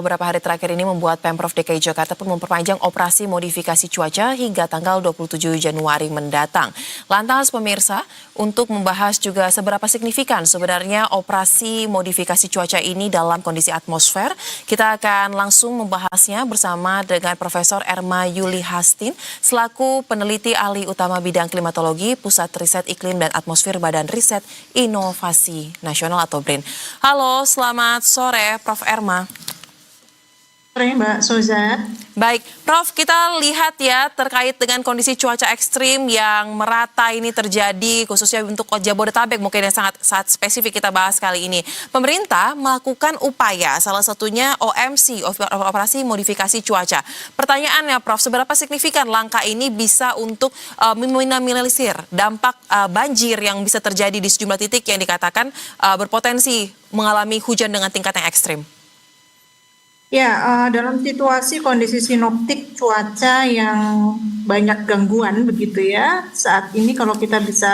Beberapa hari terakhir ini membuat Pemprov DKI Jakarta pun memperpanjang operasi modifikasi cuaca hingga tanggal 27 Januari mendatang. Lantas pemirsa, untuk membahas juga seberapa signifikan sebenarnya operasi modifikasi cuaca ini dalam kondisi atmosfer, kita akan langsung membahasnya bersama dengan Profesor Erma Yuli Hastin, selaku peneliti ahli utama bidang klimatologi Pusat Riset Iklim dan Atmosfer Badan Riset Inovasi Nasional atau BRIN. Halo, selamat sore Prof. Erma. Sore Mbak Soza. Baik, Prof, kita lihat ya terkait dengan kondisi cuaca ekstrim yang merata ini terjadi khususnya untuk Jabodetabek, mungkin yang sangat spesifik kita bahas kali ini. Pemerintah melakukan upaya, salah satunya OMC, operasi modifikasi cuaca. Pertanyaannya Prof, seberapa signifikan langkah ini bisa untuk meminimalisir dampak banjir yang bisa terjadi di sejumlah titik yang dikatakan berpotensi mengalami hujan dengan tingkat yang ekstrim? Ya, dalam situasi kondisi sinoptik cuaca yang banyak gangguan begitu ya, saat ini kalau kita bisa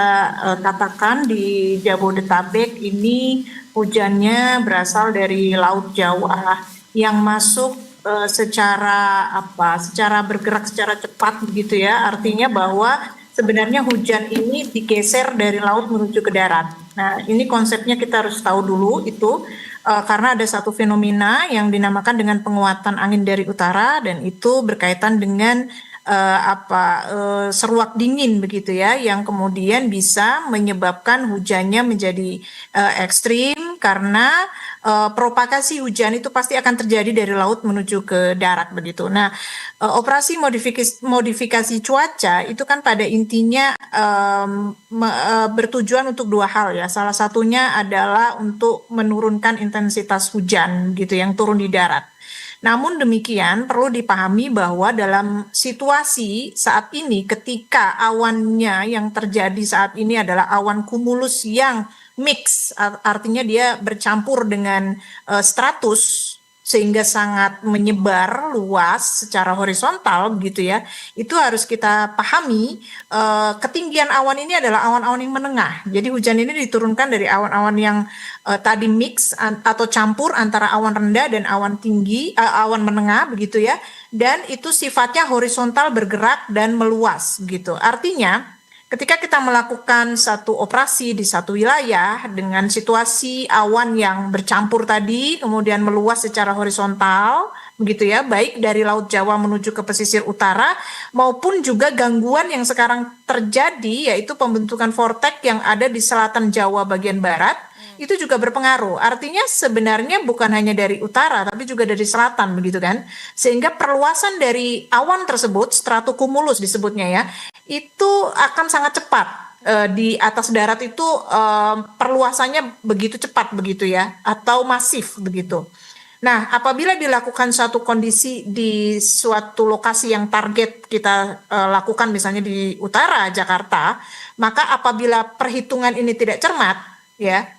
katakan di Jabodetabek ini hujannya berasal dari Laut Jawa yang masuk secara bergerak secara cepat begitu ya, artinya bahwa sebenarnya hujan ini digeser dari laut menuju ke darat. Nah, ini konsepnya kita harus tahu dulu itu. Karena ada satu fenomena yang dinamakan dengan penguatan angin dari utara dan itu berkaitan dengan seruak dingin begitu ya, yang kemudian bisa menyebabkan hujannya menjadi ekstrim karena propagasi hujan itu pasti akan terjadi dari laut menuju ke darat begitu. Nah, operasi modifikasi cuaca itu kan pada intinya bertujuan untuk dua hal ya. Salah satunya adalah untuk menurunkan intensitas hujan gitu yang turun di darat. Namun demikian perlu dipahami bahwa dalam situasi saat ini ketika awannya yang terjadi saat ini adalah awan cumulus yang mix, artinya dia bercampur dengan stratus sehingga sangat menyebar luas secara horizontal begitu ya. Itu harus kita pahami, ketinggian awan ini adalah awan-awan yang menengah. Jadi hujan ini diturunkan dari awan-awan yang tadi mix atau campur antara awan rendah dan awan tinggi, awan menengah begitu ya. Dan itu sifatnya horizontal bergerak dan meluas begitu. Artinya ketika kita melakukan satu operasi di satu wilayah dengan situasi awan yang bercampur tadi, kemudian meluas secara horizontal, begitu ya, baik dari Laut Jawa menuju ke pesisir utara, maupun juga gangguan yang sekarang terjadi, yaitu pembentukan vortex yang ada di selatan Jawa bagian barat, itu juga berpengaruh. Artinya sebenarnya bukan hanya dari utara, tapi juga dari selatan, begitu kan? Sehingga perluasan dari awan tersebut, stratocumulus disebutnya ya, itu akan sangat cepat. Di atas darat itu perluasannya begitu cepat begitu ya, atau masif begitu. Nah, apabila dilakukan suatu kondisi di suatu lokasi yang target kita lakukan misalnya di utara Jakarta, maka apabila perhitungan ini tidak cermat, ya,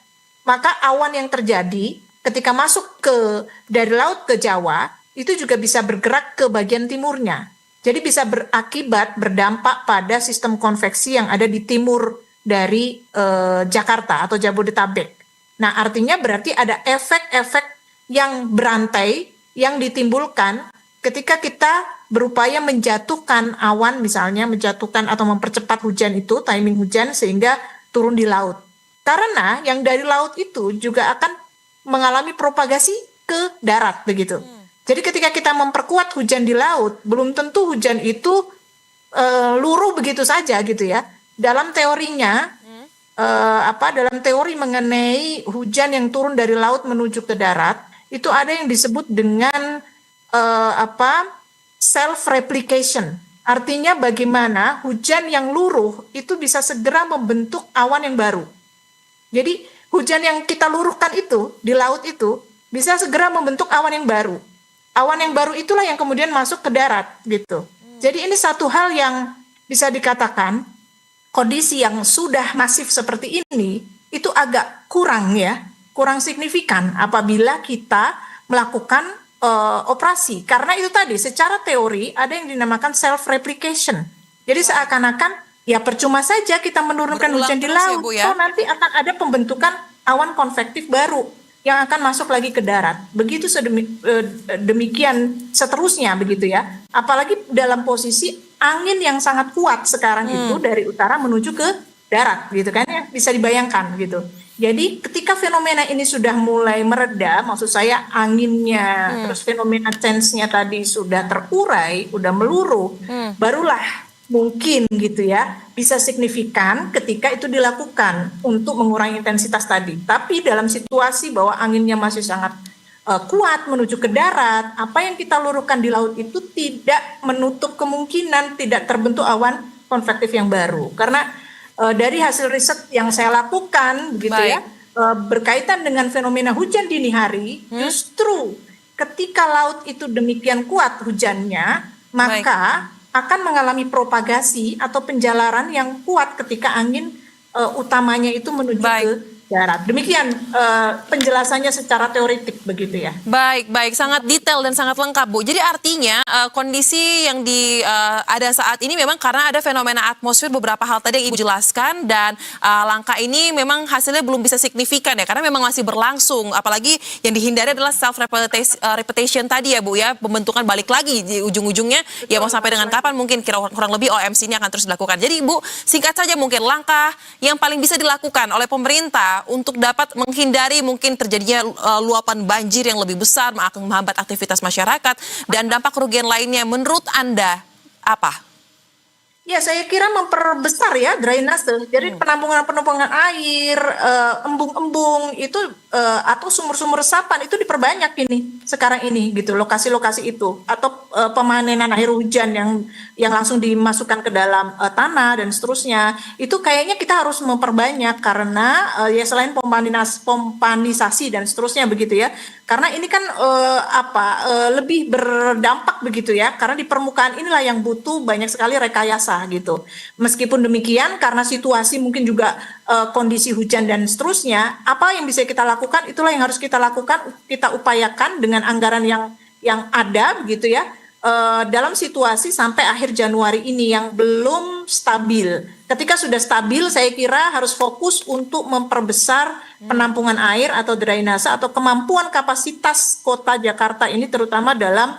maka awan yang terjadi ketika masuk dari laut ke Jawa itu juga bisa bergerak ke bagian timurnya. Jadi bisa berdampak pada sistem konveksi yang ada di timur dari Jakarta atau Jabodetabek. Nah, artinya berarti ada efek-efek yang berantai yang ditimbulkan ketika kita berupaya menjatuhkan awan, misalnya menjatuhkan atau mempercepat hujan itu, timing hujan sehingga turun di laut. Karena yang dari laut itu juga akan mengalami propagasi ke darat begitu. Jadi ketika kita memperkuat hujan di laut, belum tentu hujan itu luruh begitu saja gitu ya. Dalam teorinya, dalam teori mengenai hujan yang turun dari laut menuju ke darat, itu ada yang disebut dengan self-replication. Artinya bagaimana hujan yang luruh itu bisa segera membentuk awan yang baru. Jadi hujan yang kita luruhkan itu di laut itu bisa segera membentuk awan yang baru. Awan yang baru itulah yang kemudian masuk ke darat gitu. Jadi ini satu hal yang bisa dikatakan kondisi yang sudah masif seperti ini itu agak kurang signifikan apabila kita melakukan operasi. Karena itu tadi secara teori ada yang dinamakan self-replication. Jadi seakan-akan ya percuma saja kita menurunkan hujan di laut, nanti akan ada pembentukan awan konvektif baru yang akan masuk lagi ke darat. Begitu demikian seterusnya begitu ya. Apalagi dalam posisi angin yang sangat kuat sekarang itu dari utara menuju ke darat gitu kan ya, bisa dibayangkan gitu. Jadi ketika fenomena ini sudah mulai mereda, maksud saya anginnya, terus fenomena change-nya tadi sudah terurai, udah meluruh, barulah mungkin gitu ya, bisa signifikan ketika itu dilakukan untuk mengurangi intensitas tadi. Tapi dalam situasi bahwa anginnya masih sangat kuat menuju ke darat, apa yang kita luruhkan di laut itu tidak menutup kemungkinan tidak terbentuk awan konvektif yang baru. Karena dari hasil riset yang saya lakukan gitu ya, berkaitan dengan fenomena hujan dini hari, justru ketika laut itu demikian kuat hujannya, maka akan mengalami propagasi atau penjalaran yang kuat ketika angin utamanya itu menuju ke darat. Demikian penjelasannya secara teoretik begitu ya. Baik, sangat detail dan sangat lengkap, Bu. Jadi artinya kondisi yang ada saat ini memang karena ada fenomena atmosfer, beberapa hal tadi yang Ibu jelaskan, dan langkah ini memang hasilnya belum bisa signifikan ya, karena memang masih berlangsung. Apalagi yang dihindari adalah self repetition tadi ya, Bu ya, pembentukan balik lagi di ujung-ujungnya. Ya mau sampai dengan kapan mungkin kurang lebih OMC ini akan terus dilakukan. Jadi Bu, singkat saja mungkin langkah yang paling bisa dilakukan oleh pemerintah untuk dapat menghindari mungkin terjadinya luapan banjir yang lebih besar, akan menghambat aktivitas masyarakat, dan dampak kerugian lainnya menurut Anda apa? Ya, saya kira memperbesar ya drainase. Jadi penampungan air, embung-embung itu atau sumur-sumur resapan itu diperbanyak ini sekarang ini gitu, lokasi-lokasi itu, atau pemanenan air hujan yang langsung dimasukkan ke dalam tanah dan seterusnya. Itu kayaknya kita harus memperbanyak karena ya selain pompanisasi dan seterusnya begitu ya. Karena ini kan lebih berdampak begitu ya. Karena di permukaan inilah yang butuh banyak sekali rekayasa gitu. Meskipun demikian karena situasi mungkin juga kondisi hujan dan seterusnya, apa yang bisa kita lakukan itulah yang harus kita lakukan, kita upayakan dengan anggaran yang ada begitu ya, dalam situasi sampai akhir Januari ini yang belum stabil. Ketika sudah stabil, saya kira harus fokus untuk memperbesar penampungan air atau drainase atau kemampuan kapasitas kota Jakarta ini, terutama dalam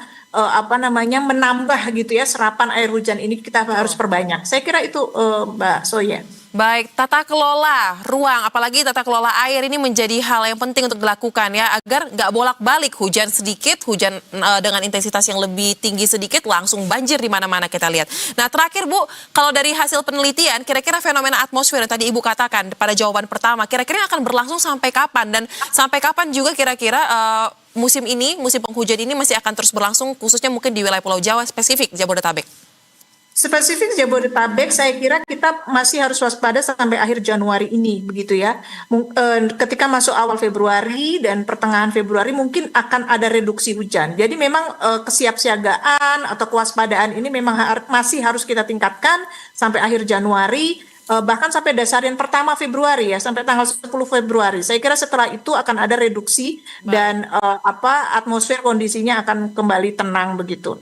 menambah gitu ya serapan air hujan ini kita harus perbanyak. Saya kira itu Mbak Soya. Baik, tata kelola ruang, apalagi tata kelola air ini menjadi hal yang penting untuk dilakukan ya, agar nggak bolak-balik hujan sedikit, hujan dengan intensitas yang lebih tinggi sedikit, langsung banjir di mana-mana kita lihat. Nah terakhir Bu, kalau dari hasil penelitian, kira-kira fenomena atmosfer yang tadi Ibu katakan pada jawaban pertama, kira-kira akan berlangsung sampai kapan? Dan sampai kapan juga kira-kira musim penghujan ini masih akan terus berlangsung, khususnya mungkin di wilayah Pulau Jawa, spesifik Jabodetabek? Spesifik Jabodetabek, saya kira kita masih harus waspada sampai akhir Januari ini, begitu ya. Ketika masuk awal Februari dan pertengahan Februari mungkin akan ada reduksi hujan. Jadi memang kesiapsiagaan atau kewaspadaan ini memang masih harus kita tingkatkan sampai akhir Januari, bahkan sampai dasarian pertama Februari ya, sampai tanggal 10 Februari. Saya kira setelah itu akan ada reduksi dan atmosfer kondisinya akan kembali tenang begitu.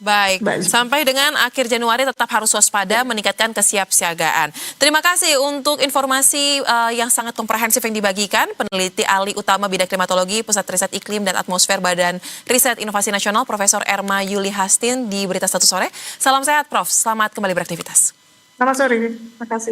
Baik, sampai dengan akhir Januari tetap harus waspada, meningkatkan kesiapsiagaan. Terima kasih untuk informasi yang sangat komprehensif yang dibagikan. Peneliti ahli utama bidang klimatologi Pusat Riset Iklim dan Atmosfer Badan Riset Inovasi Nasional, Profesor Erma Yuli Hastin di Berita Satu Sore. Salam sehat Prof, selamat kembali beraktivitas. Selamat sore, terima kasih.